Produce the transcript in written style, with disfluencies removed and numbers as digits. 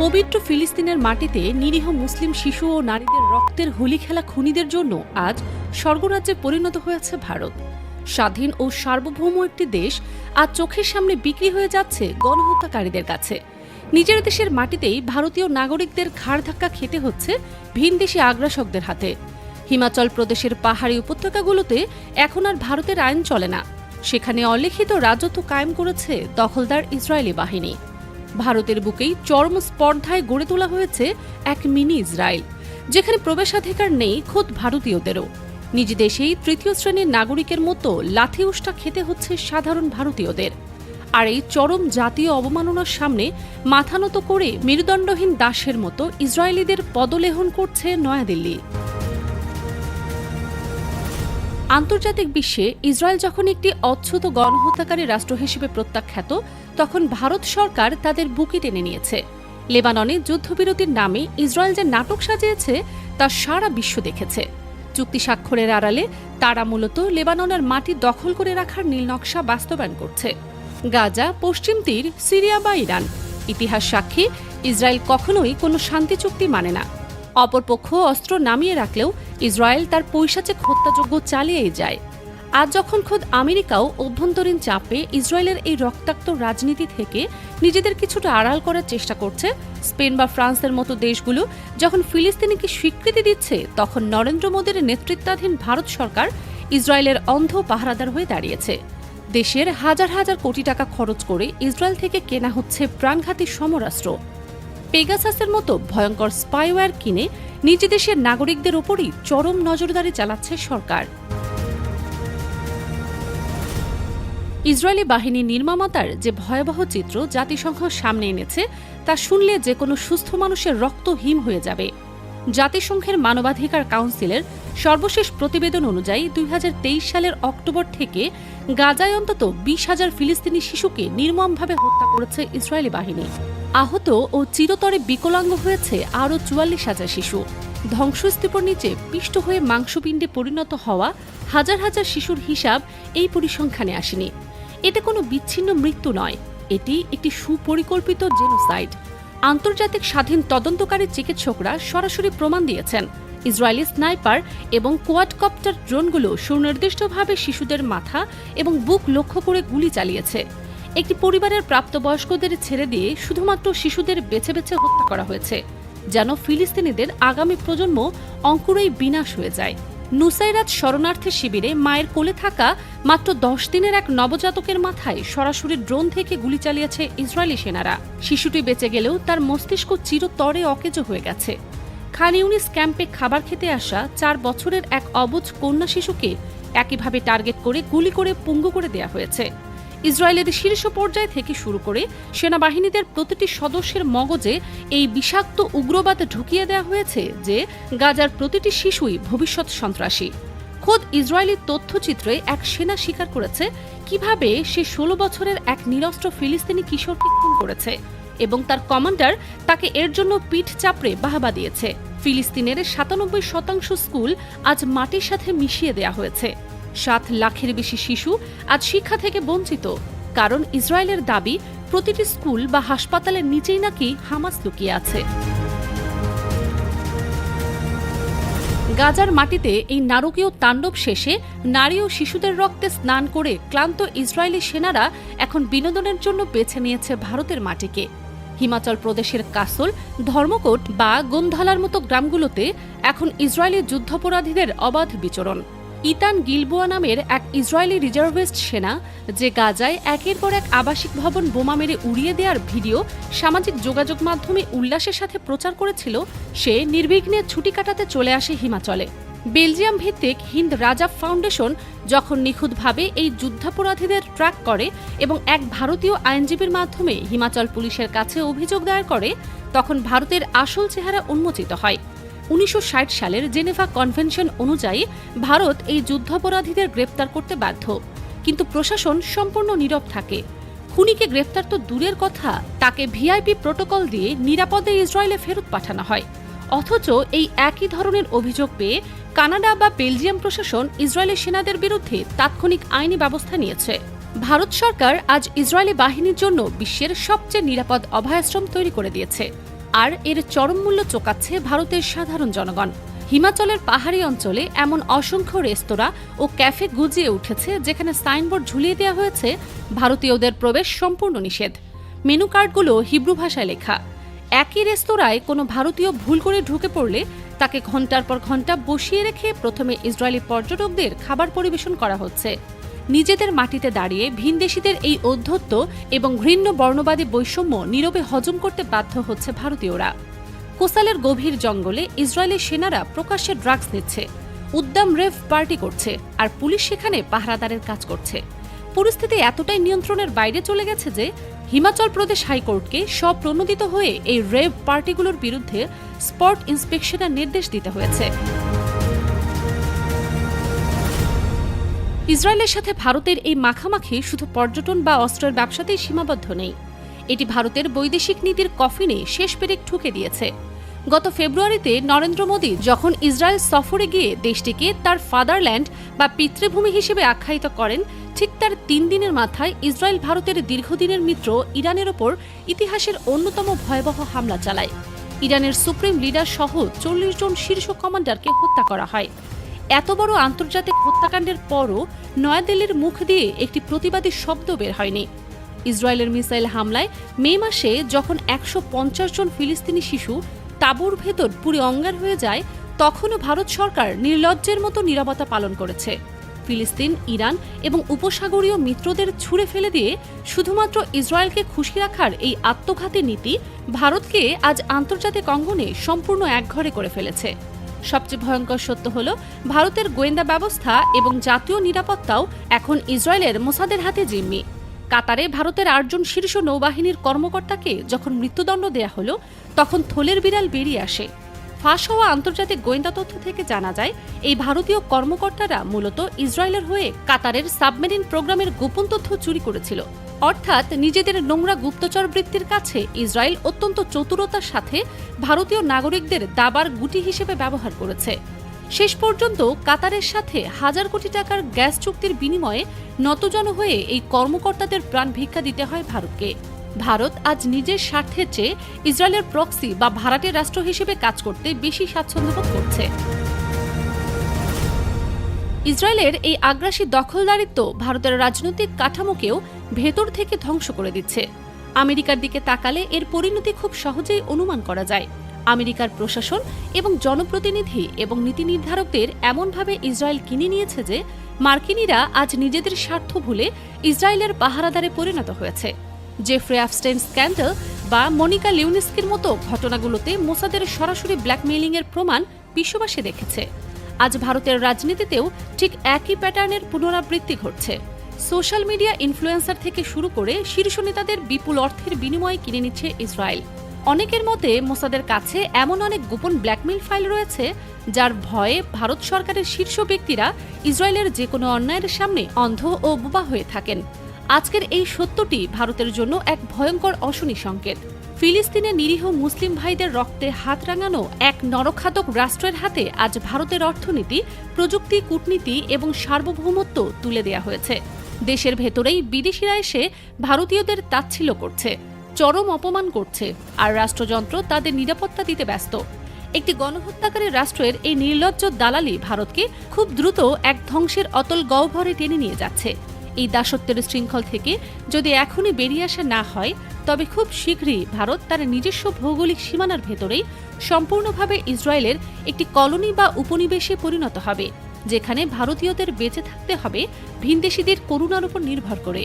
পবিত্র ফিলিস্তিনের মাটিতে নিরীহ মুসলিম শিশু ও নারীদের রক্তের হোলি খেলা খুনিদের জন্য আজ স্বর্গরাজ্যে পরিণত হয়েছে ভারত। স্বাধীন ও সার্বভৌম একটি দেশ আজ চোখের সামনে বিক্রি হয়ে যাচ্ছে গণহত্যাকারীদের কাছে। নিজের দেশের মাটিতেই ভারতীয় নাগরিকদের ঘাড় ধাক্কা খেতে হচ্ছে ভিনদেশি আগ্রাসকদের হাতে। হিমাচল প্রদেশের পাহাড়ি উপত্যকাগুলোতে এখন আর ভারতের আইন চলে না, সেখানে অলিখিত রাজত্ব কায়েম করেছে দখলদার ইসরায়েলি বাহিনী। ভারতের বুকেই চরম স্পর্ধায় গড়ে তোলা হয়েছে এক মিনি ইসরায়েল, যেখানে প্রবেশাধিকার নেই খোদ ভারতীয়দেরও। নিজ দেশেই তৃতীয় শ্রেণীর নাগরিকের মতো লাথি উষ্টা খেতে হচ্ছে সাধারণ ভারতীয়দের। আর এই চরম জাতীয় অবমাননার সামনে মাথা নত করে মেরুদণ্ডহীন দাসের মতো ইসরায়েলিদের পদলেহন করছে নয়াদিল্লি। আন্তর্জাতিক বিশ্বে ইসরায়েল যখন একটি অচ্ছুত গণহত্যাকারী রাষ্ট্র হিসেবে প্রত্যাখ্যাত, তখন ভারত সরকার তাদের বুকে টেনে নিয়েছে। লেবাননে যুদ্ধবিরতির নামে ইসরায়েল যে নাটক সাজিয়েছে তা সারা বিশ্ব দেখেছে। চুক্তি স্বাক্ষরের আড়ালে তারা মূলত লেবাননের মাটি দখল করে রাখার নীলনকশা বাস্তবায়ন করছে। গাজা, পশ্চিম তীর, সিরিয়া বা ইরান, ইতিহাস সাক্ষী ইসরায়েল কখনোই কোনো শান্তি চুক্তি মানে না। অপরপক্ষ অস্ত্র নামিয়ে রাখলেও ইসরায়েল তার পৈশাচিক হত্যাযজ্ঞ চালিয়েই যায়। আজ যখন খোদ আমেরিকাও অভ্যন্তরীণ চাপে ইসরায়েলের এই রক্তাক্ত রাজনীতি থেকে নিজেদের কিছুটা আড়াল করার চেষ্টা করছে, স্পেন বা ফ্রান্সের মতো দেশগুলো যখন ফিলিস্তিনিকে স্বীকৃতি দিচ্ছে, তখন নরেন্দ্র মোদীর নেতৃত্বাধীন ভারত সরকার ইসরায়েলের অন্ধ পাহারাদার হয়ে দাঁড়িয়েছে। দেশের হাজার হাজার কোটি টাকা খরচ করে ইসরায়েল থেকে কেনা হচ্ছে প্রাণঘাতী সমরাস্ত্র। পেগাসাসের মতো ভয়ঙ্কর স্পাইওয়্যার কিনে নিজ দেশের নাগরিকদের ওপরই চরম নজরদারি চালাচ্ছে সরকার। ইসরায়েলি বাহিনীর নির্মমতার যে ভয়াবহ চিত্র জাতিসংঘ সামনে এনেছে, তা শুনলে যে কোনো সুস্থ মানুষের রক্ত হিম হয়ে যাবে। জাতিসংঘের মানবাধিকার কাউন্সিলের সর্বশেষ প্রতিবেদন অনুযায়ী 2023 সালের অক্টোবর থেকে গাজায় অন্তত 20,000 ফিলিস্তিনি শিশুকে নির্মমভাবে হত্যা করেছে ইসরায়েলি বাহিনী। আহত ও চিরতরে বিকলাঙ্গ হয়েছে আরও 44,000 শিশু। ধ্বংসস্তূপের নিচে পিষ্ট হয়ে মাংসপিণ্ডে পরিণত হওয়া হাজার হাজার শিশুর হিসাব এই পরিসংখ্যানে আসেনি। এটা কোনো বিচ্ছিন্ন মৃত্যু নয়, এটি একটি সুপরিকল্পিত জেনোসাইড। আন্তর্জাতিক স্বাধীন তদন্তকারী চিকিৎসকরা সরাসরি প্রমাণ দিয়েছেন ইসরায়েলি স্নাইপার এবং কোয়াডকপ্টার ড্রোনগুলো সুনির্দিষ্টভাবে শিশুদের মাথা এবং বুক লক্ষ্য করে গুলি চালিয়েছে। একটি পরিবারের প্রাপ্তবয়স্কদের ছেড়ে দিয়ে শুধুমাত্র শিশুদের বেছে বেছে হত্যা করা হয়েছে, যেন ফিলিস্তিনিদের আগামী প্রজন্ম অঙ্কুরেই বিনাশ হয়ে যায়। নুসাইরাত শরণার্থী শিবিরে মায়ের কোলে থাকা মাত্র 10 দিনের এক নবজাতকের মাথায় সরাসরি ড্রোন থেকে গুলি চালিয়েছে ইসরায়েলি সেনারা। শিশুটি বেঁচে গেলেও তার মস্তিষ্ক চিরতরে অকেজো হয়ে গেছে। খান ইউনিস ক্যাম্পে খাবার খেতে আসা 4 বছরের এক অবুঝ কন্যা শিশুকে একইভাবে টার্গেট করে গুলি করে পঙ্গু করে দেয়া হয়েছে। ইসরায়েলের শীর্ষ পর্যায় থেকে শুরু করে সেনাবাহিনীদের প্রতিটি সদস্যের মগজে এই বিষাক্ত উগ্রবাদ ঢুকিয়ে দেওয়া হয়েছে যে গাজার প্রতিটি শিশুই ভবিষ্যৎ সন্ত্রাসী। খোদ ইসরায়েলি তথ্যচিত্রে এক সেনা স্বীকার করেছে কিভাবে সে 16 বছরের এক নিরস্ত্র ফিলিস্তিনি কিশোরকে খুন করেছে এবং তার কমান্ডার তাকে এর জন্য পিঠ চাপড়ে বাহবা দিয়েছে। ফিলিস্তিনের 97% স্কুল আজ মাটির সাথে মিশিয়ে দেয়া হয়েছে। 7 লাখের বেশি শিশু আজ শিক্ষা থেকে বঞ্চিত, কারণ ইসরায়েলের দাবি প্রতিটি স্কুল বা হাসপাতালের নিচেই নাকি হামাস লুকিয়ে আছে। গাজার মাটিতে এই নারকীয় তাণ্ডব শেষে নারী ও শিশুদের রক্তে স্নান করে ক্লান্ত ইসরায়েলি সেনারা এখন বিনোদনের জন্য বেছে নিয়েছে ভারতের মাটিকে। হিমাচল প্রদেশের কাসল, ধর্মকোট বা গোন্ধালার মতো গ্রামগুলোতে এখন ইসরায়েলি যুদ্ধাপরাধীদের অবাধ বিচরণ। ইতান গিলবোয়া নামের এক ইসরায়েলি রিজার্ভিস্ট সেনা, যে গাজায় একের পর এক আবাসিক ভবন বোমা মেরে উড়িয়ে দেওয়ার ভিডিও সামাজিক যোগাযোগ মাধ্যমে উল্লাসের সাথে প্রচার করেছিল, সে নির্বিঘ্নে ছুটি কাটাতে চলে আসে হিমাচলে। বেলজিয়াম ভিত্তিক হিন্দ রাজা ফাউন্ডেশন যখন নিখুঁতভাবে এই যুদ্ধাপরাধীদের ট্র্যাক করে এবং এক ভারতীয় আইনজীবীর মাধ্যমে হিমাচল পুলিশের কাছে অভিযোগ দায়ের করে, তখন ভারতের আসল চেহারা উন্মোচিত হয়। 1960 সালের জেনেভা কনভেনশন অনুযায়ী ভারত এই যুদ্ধাপরাধীদের গ্রেপ্তার করতে বাধ্য, কিন্তু প্রশাসন সম্পূর্ণ নীরব থাকে। খুনিকে গ্রেপ্তার তো দূরের কথা, তাকে ভিআইপি প্রোটোকল দিয়ে নিরাপদে ইসরায়েলে ফেরত পাঠানো হয়। অথচ এই একই ধরনের অভিযোগ পেয়ে কানাডা বা বেলজিয়াম প্রশাসন ইসরায়েলি সেনাদের বিরুদ্ধে তাৎক্ষণিক আইনি ব্যবস্থা নিয়েছে। ভারত সরকার আজ ইসরায়েলি বাহিনীর জন্য বিশ্বের সবচেয়ে নিরাপদ অভয়াশ্রম তৈরি করে দিয়েছে। আর এর চরম মূল্য চোকাচ্ছে ভারতের সাধারণ জনগণ। হিমাচলের পাহাড়ি অঞ্চলে এমন অসংখ্য রেস্তোরাঁ ও ক্যাফে গুজিয়ে উঠেছে যেখানে সাইনবোর্ড ঝুলিয়ে দেওয়া হয়েছে ভারতীয়দের প্রবেশ সম্পূর্ণ নিষেধ। মেনু কার্ডগুলো হিব্রু ভাষায় লেখা। একই রেস্তোরাঁয় কোনো ভারতীয় ভুল করে ঢুকে পড়লে তাকে ঘণ্টার পর ঘণ্টা বসিয়ে রেখে প্রথমে ইসরায়েলি পর্যটকদের খাবার পরিবেশন করা হচ্ছে। নিজেদের মাটিতে দাঁড়িয়ে ভিনদেশীদের এই ঔদ্ধত্য এবং ঘৃণ্য বর্ণবাদী বৈষম্য নীরবে হজম করতে বাধ্য হচ্ছে ভারতীয়রা। কোসালের গভীর জঙ্গলে ইসরায়েলি সেনারা প্রকাশ্যে ড্রাগস নিচ্ছে, উদ্দাম রেভ পার্টি করছে, আর পুলিশ সেখানে পাহারাদারের কাজ করছে। পরিস্থিতি এতটাই নিয়ন্ত্রণের বাইরে চলে গেছে যে হিমাচল প্রদেশ হাইকোর্টকে স্বপ্রণোদিত হয়ে এই রেভ পার্টিগুলোর বিরুদ্ধে স্পট ইন্সপেকশনের নির্দেশ দিতে হয়েছে। ইসরায়েলের সাথে ভারতের এই মাখামাখি শুধু পর্যটন বা অস্ত্রের ব্যবসাতেই সীমাবদ্ধ নেই, এটি ভারতের বৈদেশিক নীতির কফিনে শেষ পেরেক ঠুকে দিয়েছে। গত ফেব্রুয়ারিতে নরেন্দ্র মোদী যখন ইসরায়েল সফরে গিয়ে দেশটিকে তার ফাদারল্যান্ড বা পিতৃভূমি হিসেবে আখ্যায়িত করেন, ঠিক তার 3 দিনের মাথায় ইসরায়েল ভারতের দীর্ঘদিনের মিত্র ইরানের ওপর ইতিহাসের অন্যতম ভয়াবহ হামলা চালায়। ইরানের সুপ্রিম লিডার সহ 40 জন শীর্ষ কমান্ডারকে হত্যা করা হয়। এত বড় আন্তর্জাতিক হত্যাকাণ্ডের পরও নয়াদিল্লির মুখ দিয়ে একটি প্রতিবাদী শব্দ বের হয়নি। ইসরায়েলের মিসাইল হামলায় মে মাসে যখন 150 জন ফিলিস্তিনি শিশু তাঁবুর ভেতর পুড়ে অঙ্গার হয়ে যায়, তখনও ভারত সরকার নির্লজ্জের মতো নীরবতা পালন করেছে। ফিলিস্তিন, ইরান এবং উপসাগরীয় মিত্রদের ছুঁড়ে ফেলে দিয়ে শুধুমাত্র ইসরায়েলকে খুশি রাখার এই আত্মঘাতী নীতি ভারতকে আজ আন্তর্জাতিক অঙ্গনে সম্পূর্ণ একঘরে করে ফেলেছে। সবচেয়ে ভয়ঙ্কর সত্য হল, ভারতের গোয়েন্দা ব্যবস্থা এবং জাতীয় নিরাপত্তাও এখন ইসরায়েলের মোসাদের হাতে জিম্মি। কাতারে ভারতের 8 জন শীর্ষ নৌবাহিনীর কর্মকর্তাকে যখন মৃত্যুদণ্ড দেয়া হলো, তখন থলের বিড়াল বেরিয়ে আসে। ফাঁস হওয়া আন্তর্জাতিক গোয়েন্দা তথ্য থেকে জানা যায়, এই ভারতীয় কর্মকর্তারা মূলত ইসরায়েলের হয়ে কাতারের সাবমেরিন প্রোগ্রামের গোপন তথ্য চুরি করেছিল। অর্থাৎ নিজেদের নোংরা গুপ্তচর বৃত্তির কাছে ইসরায়েল অত্যন্ত চতুরতার সাথে ভারতীয় নাগরিকদের দাবার গুটি হিসেবে ব্যবহার করেছে। শেষ পর্যন্ত কাতারের সাথে হাজার কোটি টাকার গ্যাস চুক্তির বিনিময়ে নতজন হয়ে এই কর্মকর্তাদের প্রাণ ভিক্ষা দিতে হয় ভারতকে। ভারত আজ নিজের স্বার্থের চেয়ে ইসরায়েলের প্রক্সি বা ভাড়াটের রাষ্ট্র হিসেবে কাজ করতে বেশি স্বাচ্ছন্দ্যবোধ করছে। ইসরায়েলের এই আগ্রাসী দখলদারিত্ব ভারতের রাজনৈতিক কাঠামোকেও ভেতর থেকে ধ্বংস করে দিচ্ছে। আমেরিকার দিকে তাকালে এর পরিণতি খুব সহজেই অনুমান করা যায়। আমেরিকার প্রশাসন এবং জনপ্রতিনিধি এবং নীতি নির্ধারকদের এমনভাবে ইসরায়েল কিনে নিয়েছে যে মার্কিনীরা আজ নিজেদের স্বার্থ ভুলে ইসরায়েলের পাহারাদারে পরিণত হয়েছে। জেফ্রে আপস্টেইন স্ক্যান্ডাল বা মনিকা লিউনিস্কির মতো ঘটনাগুলোতে মোসাদের সরাসরি ব্ল্যাকমেইলিংয়ের প্রমাণ বিশ্ববাসী দেখেছে। আজ ভারতের রাজনীতিতেও ঠিক একই প্যাটার্নের পুনরাবৃত্তি ঘটছে। সোশ্যাল মিডিয়া ইনফ্লুয়েন্সার থেকে শুরু করে শীর্ষ নেতাদের বিপুল অর্থের বিনিময়ে কিনে নিচ্ছে ইসরায়েল। অনেকের মতে মোসাদের কাছে এমন অনেক গোপন ব্ল্যাকমেইল ফাইল রয়েছে যার ভয়ে ভারত সরকারের শীর্ষ ব্যক্তিরা ইসরায়েলের যে কোনো অন্যায়ের সামনে অন্ধ ও বোবা হয়ে থাকেন। আজকের এই সত্যটি ভারতের জন্য এক ভয়ঙ্কর অশনি সংকেত। ফিলিস্তিনের নিরীহ মুসলিম ভাইদের রক্তে হাত রাঙানো এক নরখাতক রাষ্ট্রের হাতে আজ ভারতের অর্থনীতি, প্রযুক্তি, কূটনীতি এবং সার্বভৌমত্ব তুলে দেয়া হয়েছে। দেশের ভেতরেই বিদেশিরা এসে ভারতীয়দের তাচ্ছিল্য করছে, চরম অপমান করছে, আর রাষ্ট্রযন্ত্র তাদের নিরাপত্তা দিতে ব্যস্ত। একটি গণহত্যাকারী রাষ্ট্রের এই নির্লজ্জ দালালি ভারতকে খুব দ্রুত এক ধ্বংসের অতল গহ্বরে টেনে নিয়ে যাচ্ছে। এই দাসত্বের শৃঙ্খল থেকে যদি এখনই বেরিয়ে আসা না হয়, তবে খুব শীঘ্রই ভারত তার নিজস্ব ভৌগোলিক সীমানার ভেতরেই সম্পূর্ণভাবে ইসরায়েলের একটি কলোনি বা উপনিবেশে পরিণত হবে, যেখানে ভারতীয়দের বেঁচে থাকতে হবে ভিনদেশীদের করুণার উপর নির্ভর করে।